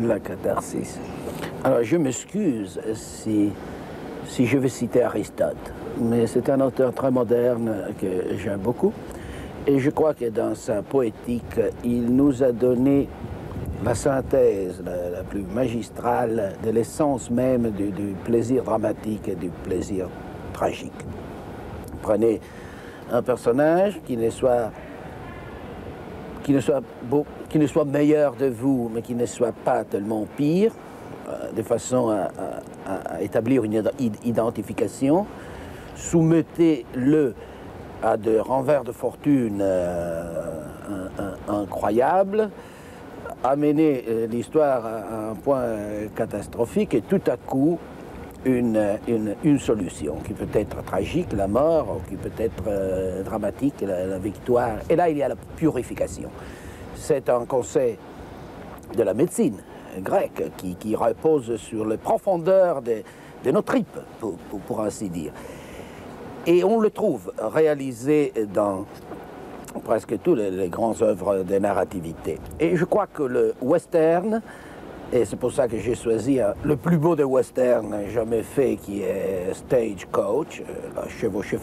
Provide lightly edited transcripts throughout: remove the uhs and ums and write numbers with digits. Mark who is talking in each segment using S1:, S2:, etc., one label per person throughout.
S1: La catharsis. Alors, je m'excuse si je vais citer Aristote, mais c'est un auteur très moderne que j'aime beaucoup. Et je crois que dans sa poétique, il nous a donné la synthèse la plus magistrale de l'essence même du plaisir dramatique et du plaisir tragique. Prenez un personnage qui ne soit meilleur de vous, mais qui ne soit pas tellement pire, de façon à établir une identification. Soumettez-le à de renvers de fortune incroyables, amenez l'histoire à un point catastrophique et tout à coup une solution qui peut être tragique, la mort, ou qui peut être dramatique, la victoire. Et là, il y a la purification. C'est un conseil de la médecine grecque qui repose sur les profondeurs de nos tripes, pour ainsi dire. Et on le trouve réalisé dans presque toutes les grandes œuvres de narrativité. Et je crois que le western, et c'est pour ça que j'ai choisi le plus beau des westerns jamais fait, qui est Stagecoach, la chevauchée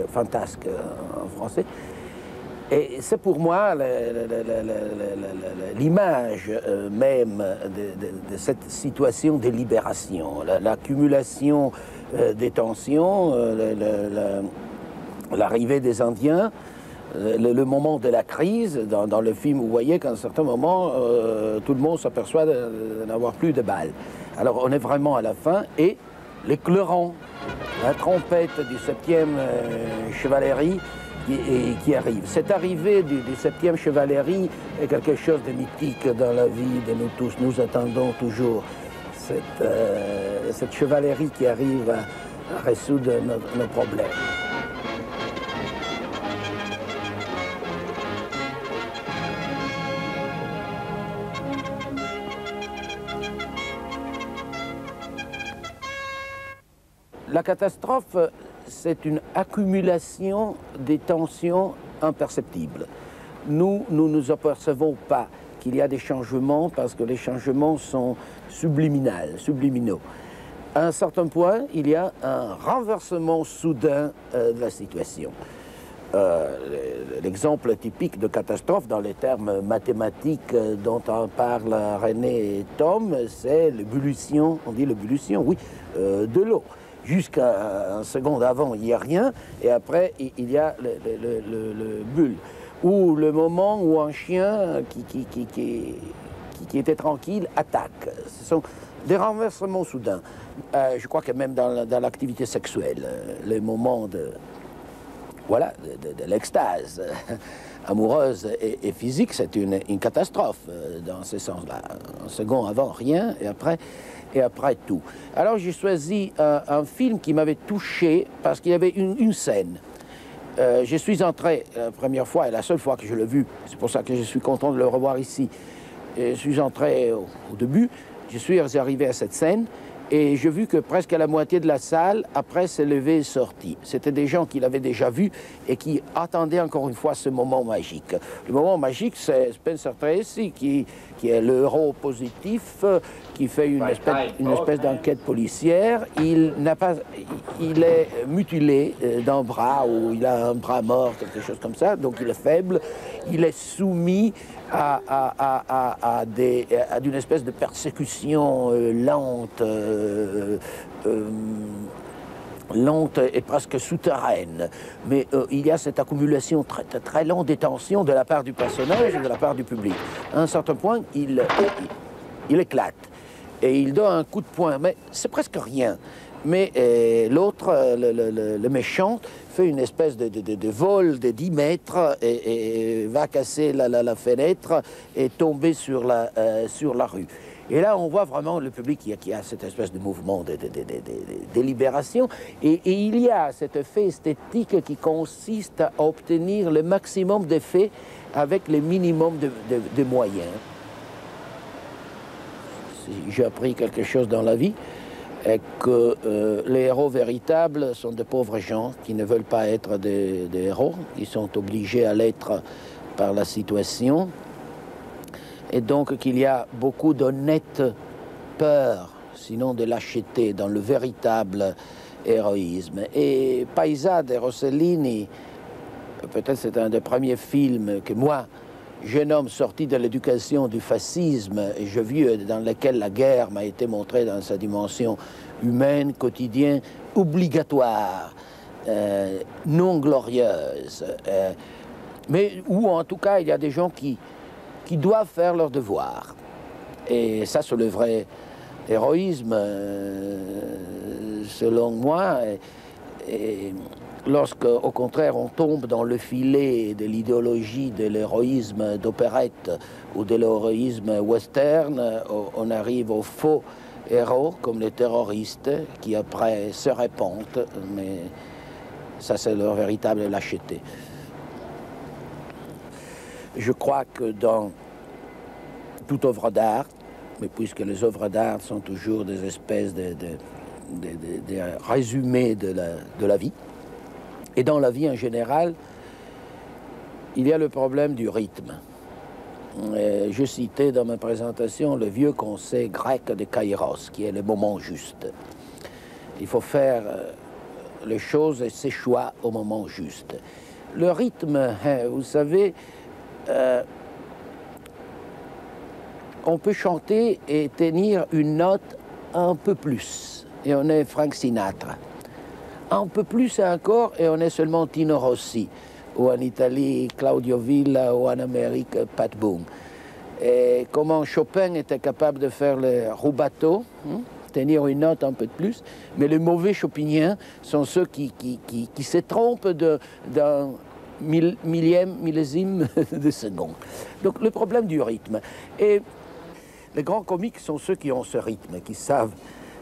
S1: fantasque en français. Et c'est pour moi l'image même de cette situation de libération, l'accumulation des tensions, l'arrivée des Indiens, le moment de la crise. Dans le film, vous voyez qu'à un certain moment, tout le monde s'aperçoit de n'avoir plus de balles. Alors on est vraiment à la fin, et les clairons, la trompette du 7e chevalerie qui arrive. Cette arrivée du 7e chevalerie est quelque chose de mythique dans la vie de nous tous. Nous attendons toujours cette chevalerie qui arrive à résoudre nos problèmes. La catastrophe, c'est une accumulation des tensions imperceptibles. Nous ne nous apercevons pas qu'il y a des changements parce que les changements sont subliminaux. À un certain point, il y a un renversement soudain de la situation. L'exemple typique de catastrophe dans les termes mathématiques dont en parle René et Tom, c'est l'ébullition, on dit l'ébullition, oui, de l'eau. Jusqu'à un second avant, il n'y a rien, et après, il y a le bulle. Ou le moment où un chien qui était tranquille attaque. Ce sont des renversements soudains. Je crois que même dans l'activité sexuelle, les moments de l'extase amoureuse et physique, c'est une catastrophe dans ce sens-là. Un second avant, rien, et après tout. Alors j'ai choisi un film qui m'avait touché parce qu'il y avait une scène. Je suis entré la première fois et la seule fois que je l'ai vu, c'est pour ça que je suis content de le revoir ici. Je suis entré au début, je suis arrivé à cette scène et j'ai vu que presque la moitié de la salle, après, s'est levée et sortie. C'était des gens qui l'avaient déjà vu et qui attendaient encore une fois ce moment magique. Le moment magique, c'est Spencer Tracy qui est le héros positif, qui fait une espèce d'enquête policière. Il est mutilé d'un bras, ou il a un bras mort, quelque chose comme ça, donc il est faible. Il est soumis à d'une espèce de persécution lente et presque souterraine. Mais il y a cette accumulation très lente des tensions de la part du personnage et de la part du public. À un certain point, il éclate. Et il donne un coup de poing, mais c'est presque rien. Mais l'autre, le méchant, fait une espèce de vol de 10 mètres et va casser la fenêtre et tomber sur la rue. Et là, on voit vraiment le public qui a cette espèce de mouvement de libération. Et il y a cet effet esthétique qui consiste à obtenir le maximum d'effets avec le minimum de moyens. J'ai appris quelque chose dans la vie, et que les héros véritables sont de pauvres gens qui ne veulent pas être des héros, qui sont obligés à l'être par la situation. et donc qu'il y a beaucoup d'honnête peur, sinon de lâcheté, dans le véritable héroïsme. Et Paisa de Rossellini, peut-être c'est un des premiers films que moi, jeune homme sorti de l'éducation du fascisme, et je vis dans lequel la guerre m'a été montrée dans sa dimension humaine, quotidienne, obligatoire, non glorieuse, mais où en tout cas il y a des gens qui doivent faire leur devoir. Et ça, c'est le vrai héroïsme, selon moi. Et lorsque, au contraire, on tombe dans le filet de l'idéologie de l'héroïsme d'opérette ou de l'héroïsme western, on arrive aux faux héros, comme les terroristes, qui après se répandent, mais ça, c'est leur véritable lâcheté. Je crois que dans toute œuvre d'art, mais puisque les œuvres d'art sont toujours des espèces de résumés de la vie, et dans la vie en général, il y a le problème du rythme. Je citais dans ma présentation le vieux conseil grec de Kairos, qui est le moment juste. Il faut faire les choses et ses choix au moment juste. Le rythme, vous savez, on peut chanter et tenir une note un peu plus, et on est Frank Sinatra. Un peu plus encore, et on est seulement Tino Rossi, ou en Italie Claudio Villa, ou en Amérique Pat Boone. Et comment Chopin était capable de faire le rubato, tenir une note un peu de plus, mais les mauvais chopiniens sont ceux qui se trompent d'un millésime de seconde. Donc le problème du rythme. Et les grands comiques sont ceux qui ont ce rythme, qui savent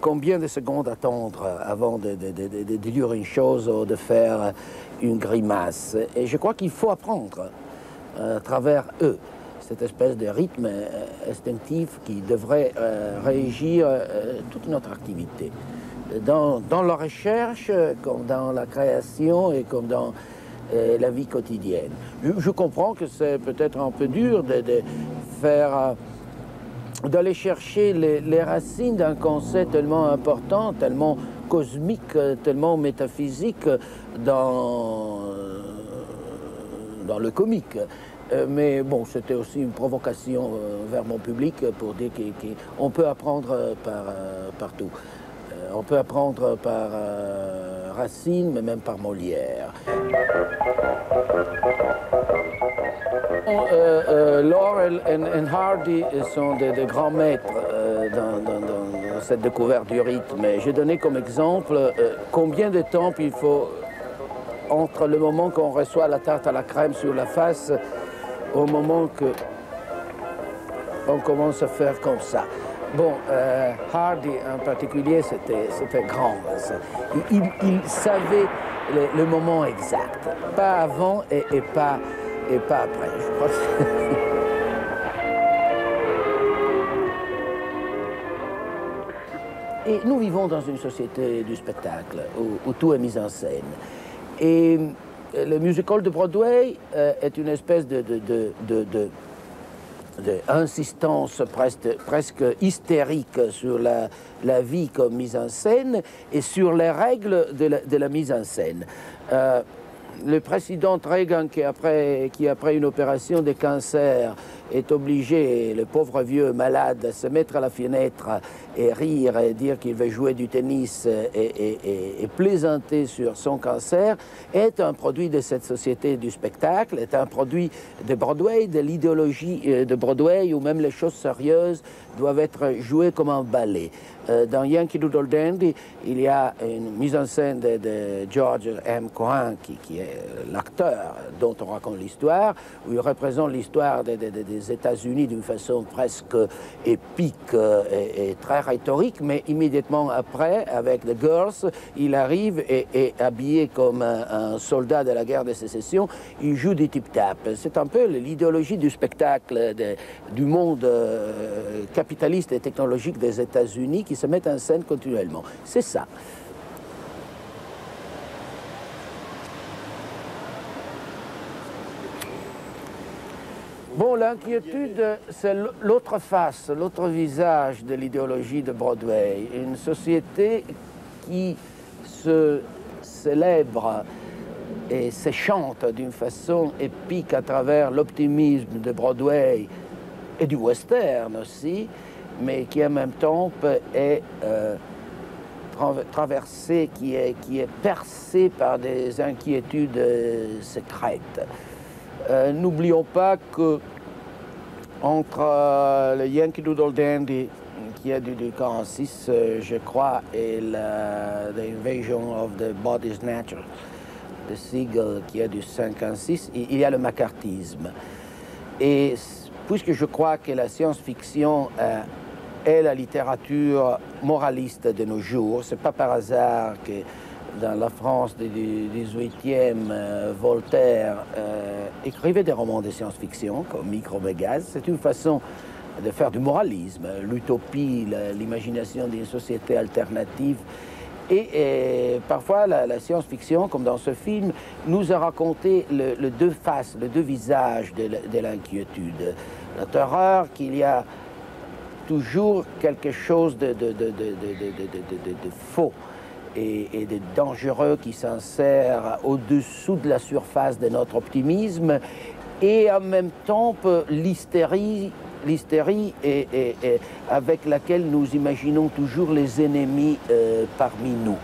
S1: combien de secondes attendre avant de dire une chose ou de faire une grimace. Et je crois qu'il faut apprendre à travers eux cette espèce de rythme instinctif qui devrait régir toute notre activité. Dans la recherche, comme dans la création et comme dans la vie quotidienne. Je comprends que c'est peut-être un peu dur d'aller chercher les racines d'un concept tellement important, tellement cosmique, tellement métaphysique dans le comique. Mais bon, c'était aussi une provocation vers mon public pour dire qu'on peut apprendre partout. On peut apprendre par Racine, mais même par Molière. Laurel et Hardy sont des grands maîtres dans cette découverte du rythme. J'ai donné comme exemple combien de temps il faut entre le moment qu'on reçoit la tarte à la crème sur la face au moment qu'on commence à faire comme ça. Bon, Hardy en particulier, c'était grand. Il savait le moment exact, pas avant et pas après. Je crois Et nous vivons dans une société du spectacle où tout est mis en scène. Et le musical de Broadway est une espèce d'insistance presque hystérique sur la vie comme mise en scène et sur les règles de la mise en scène. Le président Reagan, qui après une opération de cancer, est obligé, le pauvre vieux malade, à se mettre à la fenêtre et rire et dire qu'il veut jouer du tennis et plaisanter sur son cancer, est un produit de cette société du spectacle, est un produit de Broadway, de l'idéologie de Broadway, où même les choses sérieuses doivent être jouées comme un ballet. Dans Yankee Doodle Dandy, il y a une mise en scène de George M. Cohan, qui est l'acteur dont on raconte l'histoire, où il représente l'histoire des États-Unis d'une façon presque épique et très rhétorique, mais immédiatement après, avec The Girls, il arrive et habillé comme un soldat de la guerre de sécession, il joue du tip-tap. C'est un peu l'idéologie du spectacle du monde capitaliste et technologique des États-Unis qui se met en scène continuellement. C'est ça. Bon, l'inquiétude, c'est l'autre face, l'autre visage de l'idéologie de Broadway. Une société qui se célèbre et s'échante d'une façon épique à travers l'optimisme de Broadway et du western aussi, mais qui en même temps est traversée, qui est percée par des inquiétudes secrètes. N'oublions pas que entre le Yankee Doodle Dandy, qui est du 46, je crois, et The Invasion of the Body Snatchers de Siegel, qui est du 56, il y a le macartisme. Et puisque je crois que la science-fiction est la littérature moraliste de nos jours, c'est pas par hasard que dans la France du 18e, Voltaire écrivait des romans de science-fiction comme Microbe et Gaz. C'est une façon de faire du moralisme, l'utopie, l'imagination d'une société alternative. Et parfois, la science-fiction, comme dans ce film, nous a raconté le deux faces, le deux visages de l'inquiétude. La terreur qu'il y a toujours quelque chose de faux et de dangereux qui s'insère au-dessous de la surface de notre optimisme, et en même temps l'hystérie avec laquelle nous imaginons toujours les ennemis parmi nous.